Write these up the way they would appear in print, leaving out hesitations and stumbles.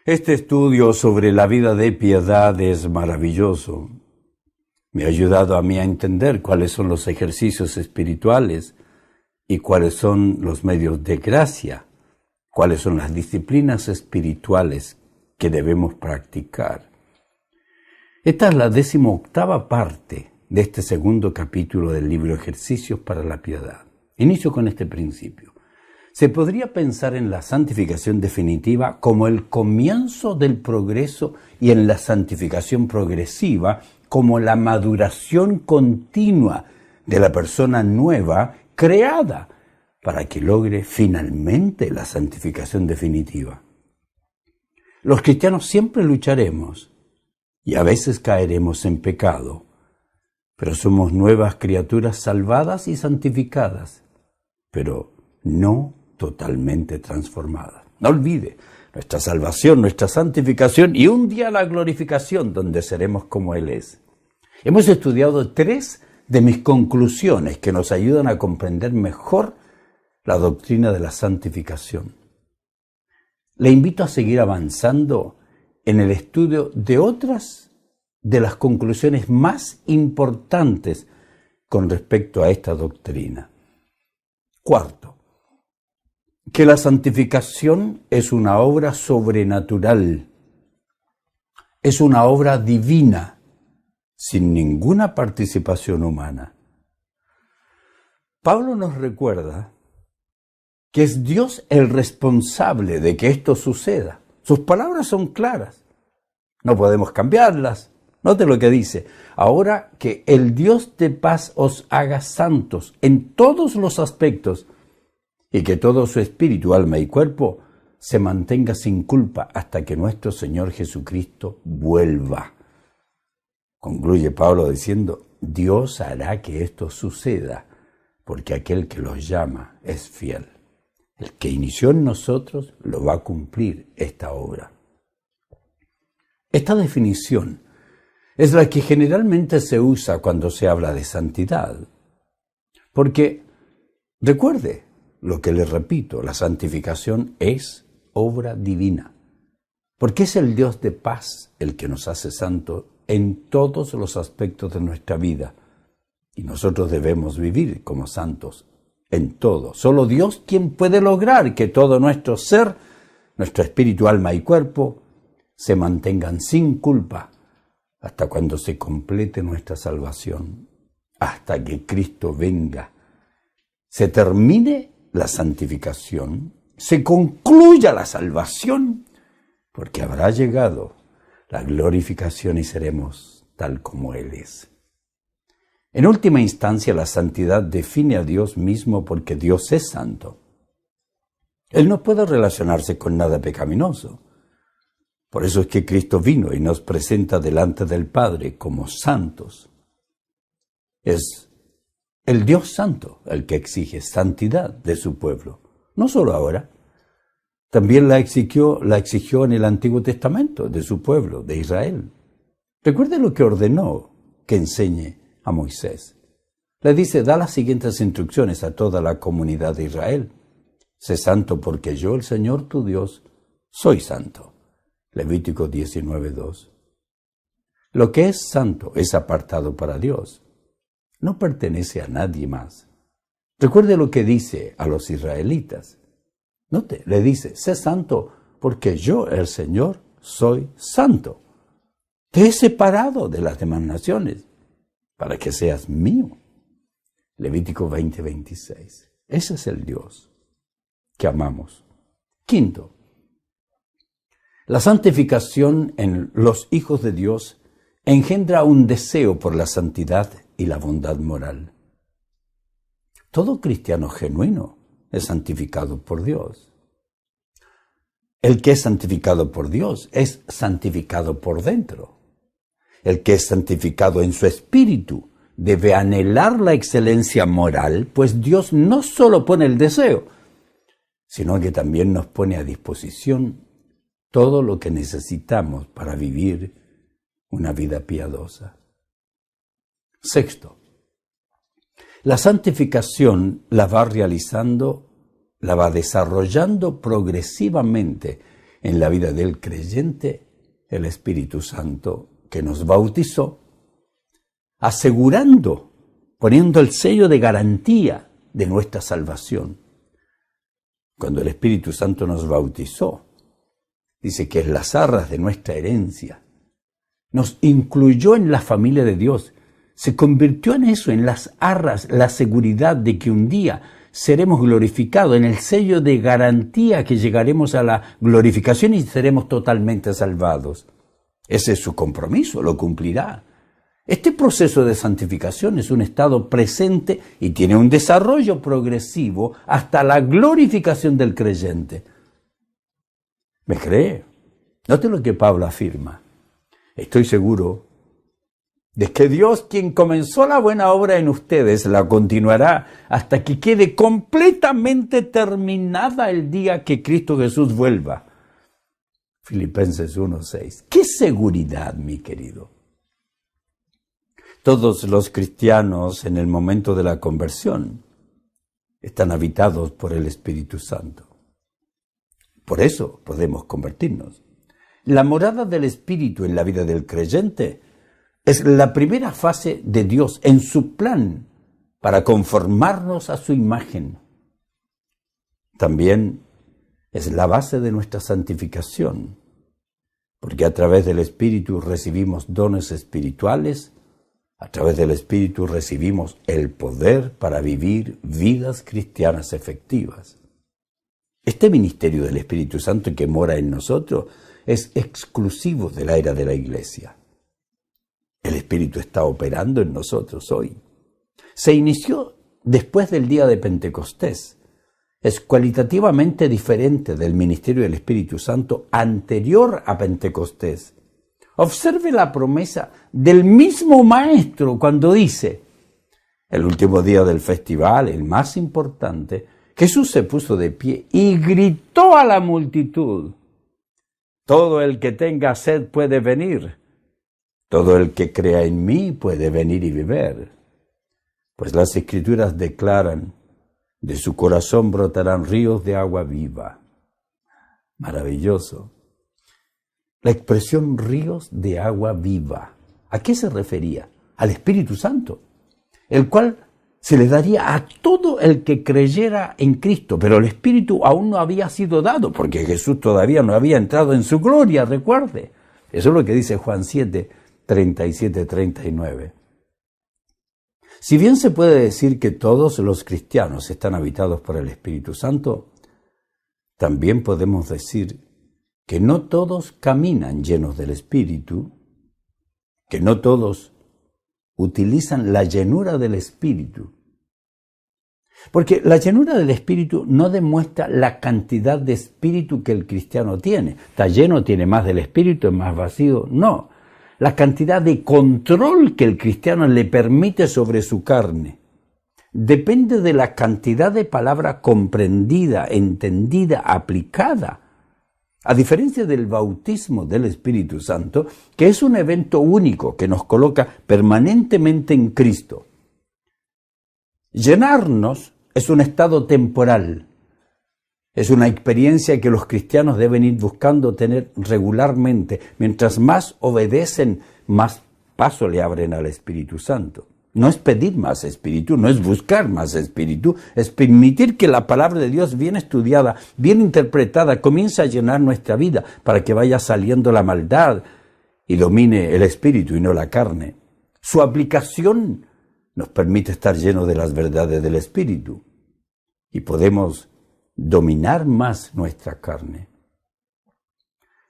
Este estudio sobre la vida de piedad es maravilloso. Me ha ayudado a mí a entender cuáles son los ejercicios espirituales y cuáles son los medios de gracia, cuáles son las disciplinas espirituales que debemos practicar. Esta es la 18ª parte de este segundo capítulo del libro Ejercicios para la Piedad. Inicio con este principio. Se podría pensar en la santificación definitiva como el comienzo del progreso y en la santificación progresiva como la maduración continua de la persona nueva creada para que logre finalmente la santificación definitiva. Los cristianos siempre lucharemos y a veces caeremos en pecado, pero somos nuevas criaturas salvadas y santificadas, pero no totalmente transformadas. No olvide nuestra salvación, nuestra santificación y un día la glorificación donde seremos como Él es. Hemos estudiado 3 de mis conclusiones que nos ayudan a comprender mejor la doctrina de la santificación. Le invito a seguir avanzando en el estudio de otras de las conclusiones más importantes con respecto a esta doctrina. Cuarto, que la santificación es una obra sobrenatural, es una obra divina, sin ninguna participación humana. Pablo nos recuerda que es Dios el responsable de que esto suceda. Sus palabras son claras, no podemos cambiarlas. Note lo que dice: ahora que el Dios de paz os haga santos en todos los aspectos, y que todo su espíritu, alma y cuerpo se mantenga sin culpa hasta que nuestro Señor Jesucristo vuelva. Concluye Pablo diciendo: Dios hará que esto suceda, porque aquel que los llama es fiel. El que inició en nosotros lo va a cumplir esta obra. Esta definición es la que generalmente se usa cuando se habla de santidad. Porque, recuerde lo que le repito, la santificación es obra divina. Porque es el Dios de paz el que nos hace santos en todos los aspectos de nuestra vida. Y nosotros debemos vivir como santos en todo. Solo Dios quien puede lograr que todo nuestro ser, nuestro espíritu, alma y cuerpo, se mantengan sin culpa hasta cuando se complete nuestra salvación, hasta que Cristo venga, se termine la santificación, se concluya la salvación, porque habrá llegado la glorificación y seremos tal como Él es. En última instancia, la santidad define a Dios mismo porque Dios es santo. Él no puede relacionarse con nada pecaminoso. Por eso es que Cristo vino y nos presenta delante del Padre como santos. Es el Dios santo el que exige santidad de su pueblo. No solo ahora, también la exigió en el Antiguo Testamento de su pueblo, de Israel. Recuerde lo que ordenó que enseñe a Moisés. Le dice: da las siguientes instrucciones a toda la comunidad de Israel. Sé santo porque yo, el Señor tu Dios, soy santo. Levítico 19:2. Lo que es santo es apartado para Dios. No pertenece a nadie más. Recuerde lo que dice a los israelitas. Note, le dice: sé santo porque yo, el Señor, soy santo. Te he separado de las demás naciones para que seas mío. Levítico 20:26. Ese es el Dios que amamos. Quinto, la santificación en los hijos de Dios engendra un deseo por la santidad y la bondad moral. Todo cristiano genuino es santificado por Dios. El que es santificado por Dios es santificado por dentro. El que es santificado en su espíritu debe anhelar la excelencia moral, pues Dios no solo pone el deseo, sino que también nos pone a disposición todo lo que necesitamos para vivir una vida piadosa. Sexto, la santificación la va realizando, la va desarrollando progresivamente en la vida del creyente el Espíritu Santo que nos bautizó, asegurando, poniendo el sello de garantía de nuestra salvación. Cuando el Espíritu Santo nos bautizó, dice que es las arras de nuestra herencia. Nos incluyó en la familia de Dios. Se convirtió en eso, en las arras, la seguridad de que un día seremos glorificados, en el sello de garantía que llegaremos a la glorificación y seremos totalmente salvados. Ese es su compromiso, lo cumplirá. Este proceso de santificación es un estado presente y tiene un desarrollo progresivo hasta la glorificación del creyente. ¿Me cree? Note lo que Pablo afirma. Estoy seguro de que Dios, quien comenzó la buena obra en ustedes, la continuará hasta que quede completamente terminada el día que Cristo Jesús vuelva. Filipenses 1:6. ¡Qué seguridad, mi querido! Todos los cristianos en el momento de la conversión están habitados por el Espíritu Santo. Por eso podemos convertirnos. La morada del Espíritu en la vida del creyente es la primera fase de Dios en su plan para conformarnos a su imagen. También es la base de nuestra santificación, porque a través del Espíritu recibimos dones espirituales, a través del Espíritu recibimos el poder para vivir vidas cristianas efectivas. Este ministerio del Espíritu Santo que mora en nosotros es exclusivo de la era de la Iglesia. El Espíritu está operando en nosotros hoy. Se inició después del día de Pentecostés. Es cualitativamente diferente del ministerio del Espíritu Santo anterior a Pentecostés. Observe la promesa del mismo Maestro cuando dice, el último día del festival, el más importante, Jesús se puso de pie y gritó a la multitud, todo el que tenga sed puede venir, todo el que crea en mí puede venir y beber. Pues las Escrituras declaran, de su corazón brotarán ríos de agua viva. Maravilloso. La expresión ríos de agua viva, ¿a qué se refería? Al Espíritu Santo, el cual se le daría a todo el que creyera en Cristo, pero el Espíritu aún no había sido dado, porque Jesús todavía no había entrado en su gloria, recuerde. Eso es lo que dice Juan 7, 37, 39. Si bien se puede decir que todos los cristianos están habitados por el Espíritu Santo, también podemos decir que no todos caminan llenos del Espíritu, que no todos utilizan la llenura del Espíritu. Porque la llenura del Espíritu no demuestra la cantidad de Espíritu que el cristiano tiene. Está lleno, tiene más del Espíritu, es más vacío. No, la cantidad de control que el cristiano le permite sobre su carne depende de la cantidad de palabra comprendida, entendida, aplicada. A diferencia del bautismo del Espíritu Santo, que es un evento único que nos coloca permanentemente en Cristo. Llenarnos es un estado temporal, es una experiencia que los cristianos deben ir buscando tener regularmente. Mientras más obedecen, más paso le abren al Espíritu Santo. No es pedir más Espíritu, no es buscar más Espíritu, es permitir que la palabra de Dios bien estudiada, bien interpretada, comience a llenar nuestra vida para que vaya saliendo la maldad y domine el Espíritu y no la carne. Su aplicación nos permite estar llenos de las verdades del Espíritu y podemos dominar más nuestra carne.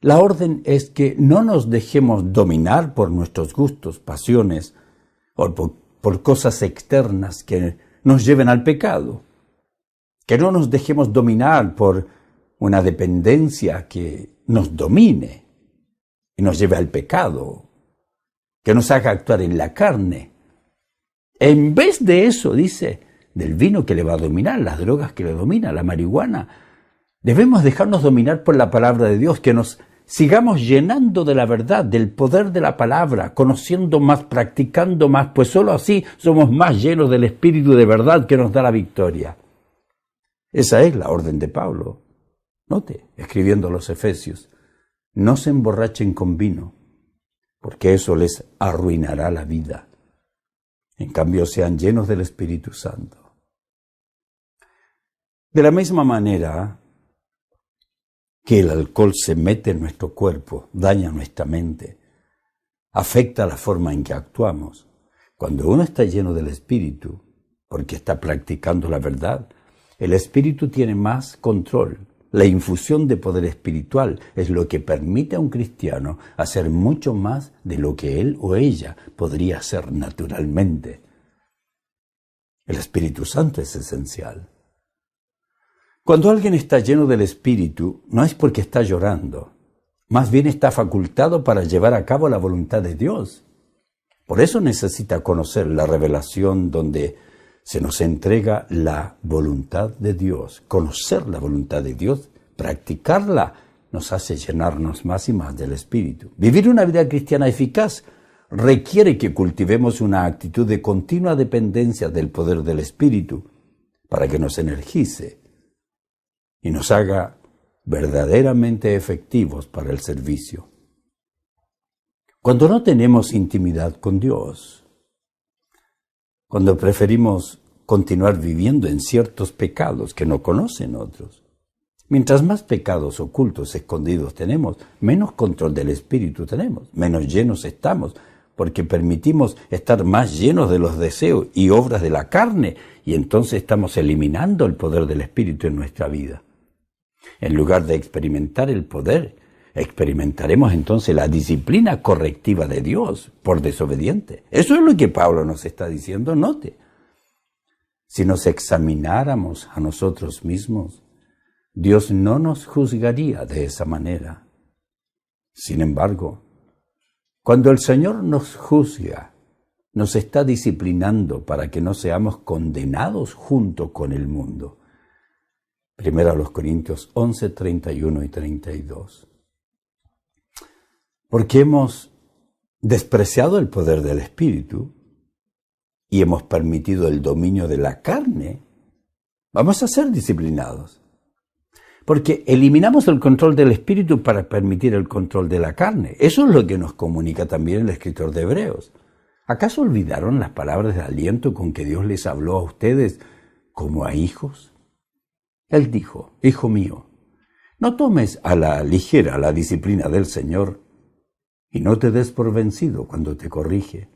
La orden es que no nos dejemos dominar por nuestros gustos, pasiones o por cosas externas que nos lleven al pecado. Que no nos dejemos dominar por una dependencia que nos domine y nos lleve al pecado, que nos haga actuar en la carne. En vez de eso, dice, del vino que le va a dominar, las drogas que le dominan, la marihuana, debemos dejarnos dominar por la palabra de Dios, que nos sigamos llenando de la verdad, del poder de la palabra, conociendo más, practicando más, pues solo así somos más llenos del Espíritu de verdad que nos da la victoria. Esa es la orden de Pablo. Note, escribiendo a los Efesios, no se emborrachen con vino, porque eso les arruinará la vida. En cambio, sean llenos del Espíritu Santo. De la misma manera que el alcohol se mete en nuestro cuerpo, daña nuestra mente, afecta la forma en que actuamos. Cuando uno está lleno del Espíritu, porque está practicando la verdad, el Espíritu tiene más control. La infusión de poder espiritual es lo que permite a un cristiano hacer mucho más de lo que él o ella podría hacer naturalmente. El Espíritu Santo es esencial. Cuando alguien está lleno del Espíritu, no es porque está llorando, más bien está facultado para llevar a cabo la voluntad de Dios. Por eso necesita conocer la revelación donde se nos entrega la voluntad de Dios. Conocer la voluntad de Dios, practicarla, nos hace llenarnos más y más del Espíritu. Vivir una vida cristiana eficaz requiere que cultivemos una actitud de continua dependencia del poder del Espíritu para que nos energice y nos haga verdaderamente efectivos para el servicio. Cuando no tenemos intimidad con Dios, cuando preferimos continuar viviendo en ciertos pecados que no conocen otros, mientras más pecados ocultos, escondidos tenemos, menos control del Espíritu tenemos, menos llenos estamos, porque permitimos estar más llenos de los deseos y obras de la carne, y entonces estamos eliminando el poder del Espíritu en nuestra vida. En lugar de experimentar el poder, experimentaremos entonces la disciplina correctiva de Dios por desobediente. Eso es lo que Pablo nos está diciendo, note. Si nos examináramos a nosotros mismos, Dios no nos juzgaría de esa manera. Sin embargo, cuando el Señor nos juzga, nos está disciplinando para que no seamos condenados junto con el mundo. Primero a los Corintios 11, 31 y 32. Porque hemos despreciado el poder del Espíritu y hemos permitido el dominio de la carne, vamos a ser disciplinados. Porque eliminamos el control del Espíritu para permitir el control de la carne. Eso es lo que nos comunica también el escritor de Hebreos. ¿Acaso olvidaron las palabras de aliento con que Dios les habló a ustedes como a hijos? Él dijo, hijo mío, no tomes a la ligera la disciplina del Señor y no te des por vencido cuando te corrige.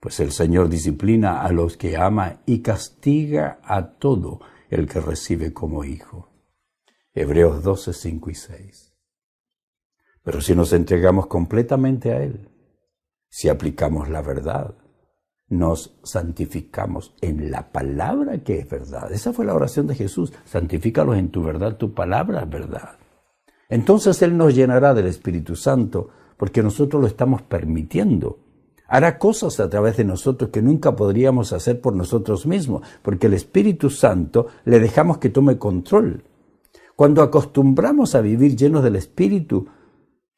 Pues el Señor disciplina a los que ama y castiga a todo el que recibe como hijo. Hebreos 12, 5 y 6. Pero si nos entregamos completamente a Él, si aplicamos la verdad, nos santificamos en la palabra que es verdad. Esa fue la oración de Jesús. Santifícalos en tu verdad, tu palabra es verdad. Entonces Él nos llenará del Espíritu Santo porque nosotros lo estamos permitiendo. Hará cosas a través de nosotros que nunca podríamos hacer por nosotros mismos, porque el Espíritu Santo le dejamos que tome control. Cuando acostumbramos a vivir llenos del Espíritu,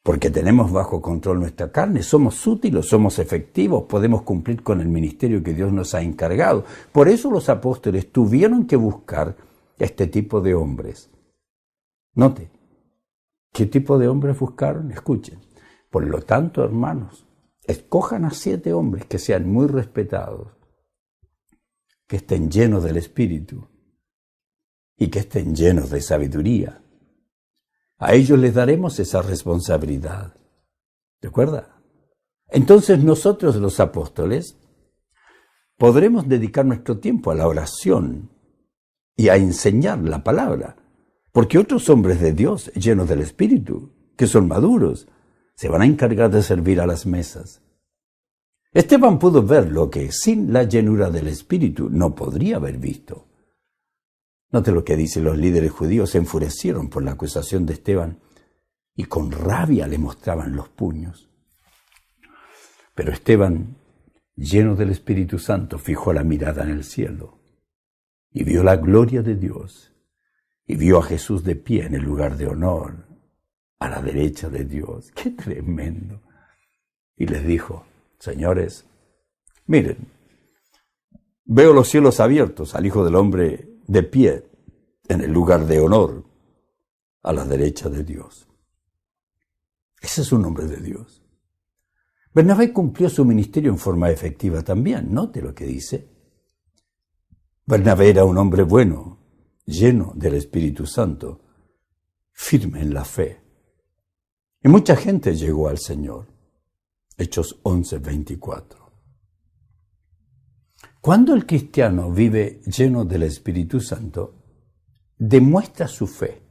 porque tenemos bajo control nuestra carne, somos útiles, somos efectivos, podemos cumplir con el ministerio que Dios nos ha encargado. Por eso los apóstoles tuvieron que buscar este tipo de hombres. Note, ¿qué tipo de hombres buscaron? Escuchen. Por lo tanto, hermanos, escojan a 7 hombres que sean muy respetados, que estén llenos del Espíritu y que estén llenos de sabiduría. A ellos les daremos esa responsabilidad. ¿De acuerdo? Entonces nosotros los apóstoles podremos dedicar nuestro tiempo a la oración y a enseñar la palabra, porque otros hombres de Dios llenos del Espíritu, que son maduros, se van a encargar de servir a las mesas. Esteban pudo ver lo que sin la llenura del Espíritu no podría haber visto. Note lo que dicen los líderes judíos, se enfurecieron por la acusación de Esteban y con rabia le mostraban los puños. Pero Esteban, lleno del Espíritu Santo, fijó la mirada en el cielo y vio la gloria de Dios y vio a Jesús de pie en el lugar de honor, a la derecha de Dios. ¡Qué tremendo! Y les dijo, señores, miren, veo los cielos abiertos, al Hijo del Hombre de pie en el lugar de honor. a la derecha de Dios. Ese es un hombre de Dios. Bernabé cumplió su ministerio en forma efectiva también. Note lo que dice. Bernabé era un hombre bueno, lleno del Espíritu Santo, firme en la fe. Y mucha gente llegó al Señor. Hechos 11:24. Cuando el cristiano vive lleno del Espíritu Santo, demuestra su fe,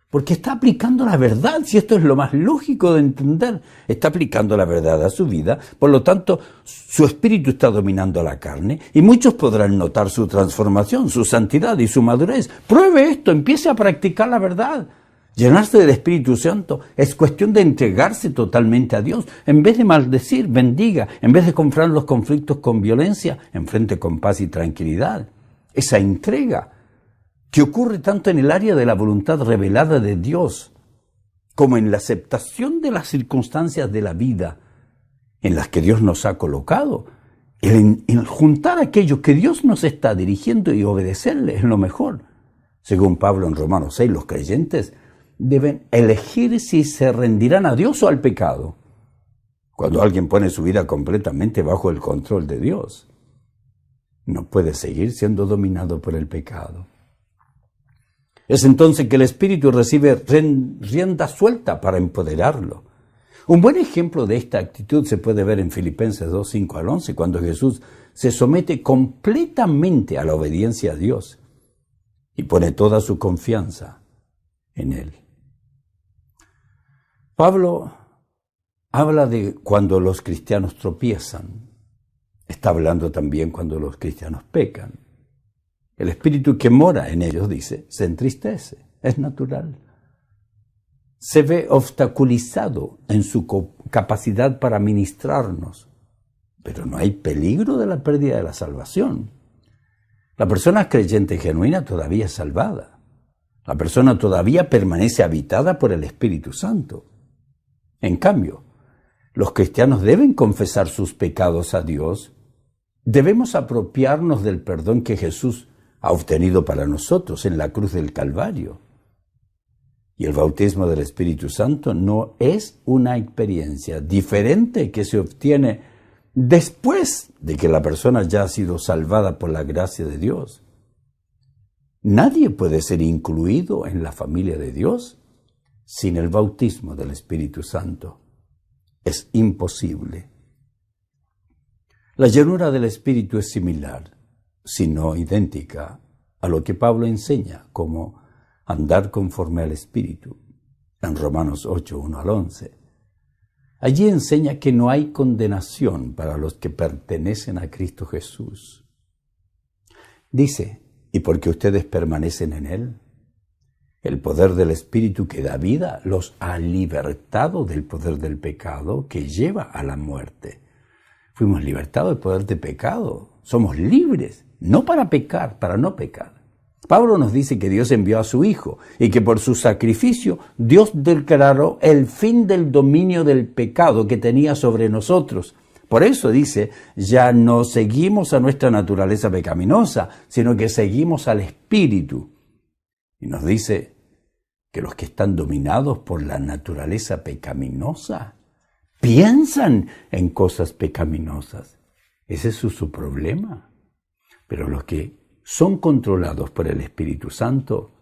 porque está aplicando la verdad, si esto es lo más lógico de entender, está aplicando la verdad a su vida, por lo tanto, su espíritu está dominando a la carne, y muchos podrán notar su transformación, su santidad y su madurez. Pruebe esto, empiece a practicar la verdad. Llenarse del Espíritu Santo es cuestión de entregarse totalmente a Dios. En vez de maldecir, bendiga. En vez de confrontar los conflictos con violencia, enfrente con paz y tranquilidad. Esa entrega que ocurre tanto en el área de la voluntad revelada de Dios como en la aceptación de las circunstancias de la vida en las que Dios nos ha colocado. El juntar aquello que Dios nos está dirigiendo y obedecerle es lo mejor. Según Pablo en Romanos 6, los creyentes deben elegir si se rendirán a Dios o al pecado. Cuando alguien pone su vida completamente bajo el control de Dios, no puede seguir siendo dominado por el pecado. Es entonces que el Espíritu recibe rienda suelta para empoderarlo. Un buen ejemplo de esta actitud se puede ver en Filipenses 2, 5 al 11, cuando Jesús se somete completamente a la obediencia a Dios y pone toda su confianza en Él. Pablo habla de cuando los cristianos tropiezan. Está hablando también cuando los cristianos pecan. El espíritu que mora en ellos, dice, se entristece. Es natural. Se ve obstaculizado en su capacidad para ministrarnos. Pero no hay peligro de la pérdida de la salvación. La persona creyente y genuina todavía es salvada. La persona todavía permanece habitada por el Espíritu Santo. En cambio, los cristianos deben confesar sus pecados a Dios. Debemos apropiarnos del perdón que Jesús ha obtenido para nosotros en la cruz del Calvario. Y el bautismo del Espíritu Santo no es una experiencia diferente que se obtiene después de que la persona ya ha sido salvada por la gracia de Dios. Nadie puede ser incluido en la familia de Dios sin el bautismo del Espíritu Santo. Es imposible. La llenura del Espíritu es similar, si no idéntica, a lo que Pablo enseña como andar conforme al Espíritu, en Romanos 8, 1 al 11. Allí enseña que no hay condenación para los que pertenecen a Cristo Jesús. Dice, y porque ustedes permanecen en Él, el poder del Espíritu que da vida los ha libertado del poder del pecado que lleva a la muerte. Fuimos libertados del poder de pecado. Somos libres, no para pecar, para no pecar. Pablo nos dice que Dios envió a su Hijo y que por su sacrificio Dios declaró el fin del dominio del pecado que tenía sobre nosotros. Por eso dice, ya no seguimos a nuestra naturaleza pecaminosa, sino que seguimos al Espíritu. Y nos dice que los que están dominados por la naturaleza pecaminosa piensan en cosas pecaminosas. Ese es su problema. Pero los que son controlados por el Espíritu Santo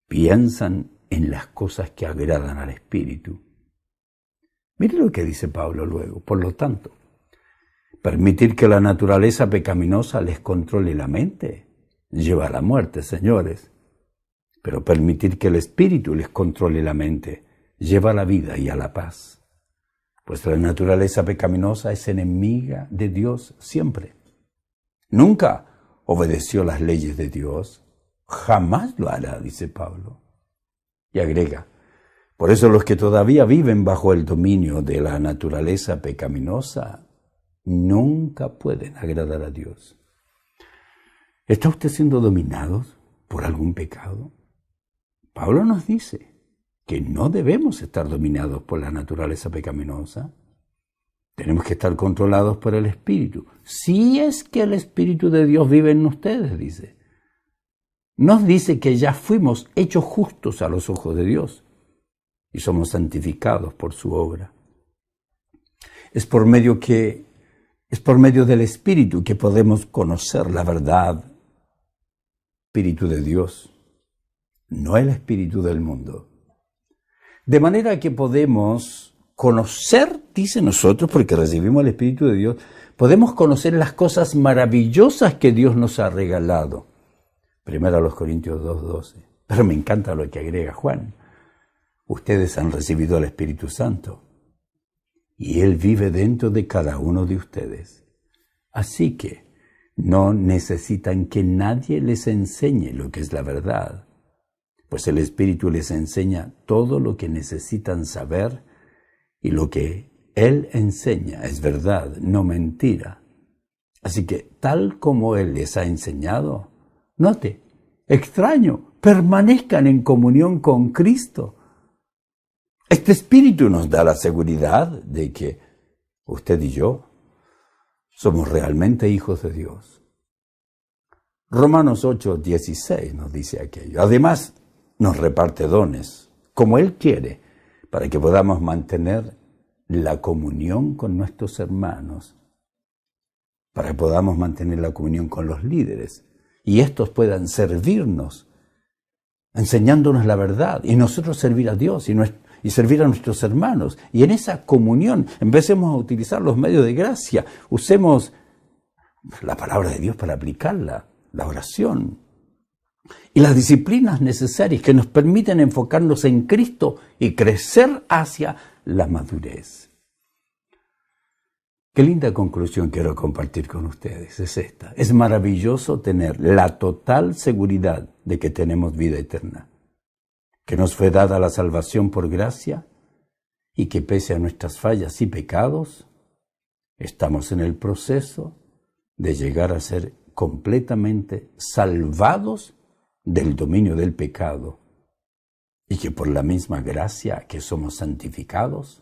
piensan en las cosas que agradan al Espíritu. Mire lo que dice Pablo luego. Por lo tanto, permitir que la naturaleza pecaminosa les controle la mente lleva a la muerte, señores. Pero permitir que el Espíritu les controle la mente lleva a la vida y a la paz. Pues la naturaleza pecaminosa es enemiga de Dios siempre. Nunca obedeció las leyes de Dios. Jamás lo hará, dice Pablo. Y agrega, por eso los que todavía viven bajo el dominio de la naturaleza pecaminosa nunca pueden agradar a Dios. ¿Está usted siendo dominado por algún pecado? Pablo nos dice que no debemos estar dominados por la naturaleza pecaminosa. Tenemos que estar controlados por el Espíritu. Si es que el Espíritu de Dios vive en ustedes, dice. nos dice que ya fuimos hechos justos a los ojos de Dios y somos santificados por su obra. Es por medio del Espíritu que podemos conocer la verdad. Espíritu de Dios, no el espíritu del mundo. De manera que podemos conocer, dice nosotros, porque recibimos el Espíritu de Dios, podemos conocer las cosas maravillosas que Dios nos ha regalado. Primero a los Corintios 2:12. Pero me encanta lo que agrega Juan. Ustedes han recibido el Espíritu Santo y Él vive dentro de cada uno de ustedes. Así que no necesitan que nadie les enseñe lo que es la verdad, pues el Espíritu les enseña todo lo que necesitan saber y lo que Él enseña es verdad, no mentira. Así que tal como Él les ha enseñado, note, extraño, permanezcan en comunión con Cristo. Este Espíritu nos da la seguridad de que usted y yo somos realmente hijos de Dios. Romanos 8:16 nos dice aquello. Además, nos reparte dones, como Él quiere, para que podamos mantener la comunión con nuestros hermanos, para que podamos mantener la comunión con los líderes, y estos puedan servirnos, enseñándonos la verdad, y nosotros servir a Dios y servir a nuestros hermanos. Y en esa comunión empecemos a utilizar los medios de gracia, usemos la palabra de Dios para aplicarla, la oración y las disciplinas necesarias que nos permiten enfocarnos en Cristo y crecer hacia la madurez. Qué linda conclusión quiero compartir con ustedes, es esta. Es maravilloso tener la total seguridad de que tenemos vida eterna, que nos fue dada la salvación por gracia y que pese a nuestras fallas y pecados, estamos en el proceso de llegar a ser completamente salvados del dominio del pecado y que por la misma gracia que somos santificados,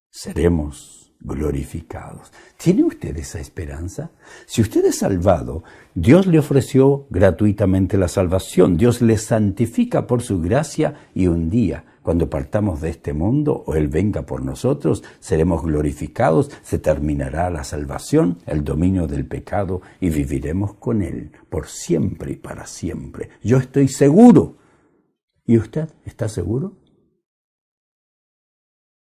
seremos glorificados. ¿Tiene usted esa esperanza? Si usted es salvado, Dios le ofreció gratuitamente la salvación. Dios le santifica por su gracia y un día, cuando partamos de este mundo o Él venga por nosotros, seremos glorificados, se terminará la salvación, el dominio del pecado y viviremos con Él por siempre y para siempre. Yo estoy seguro. ¿Y usted está seguro?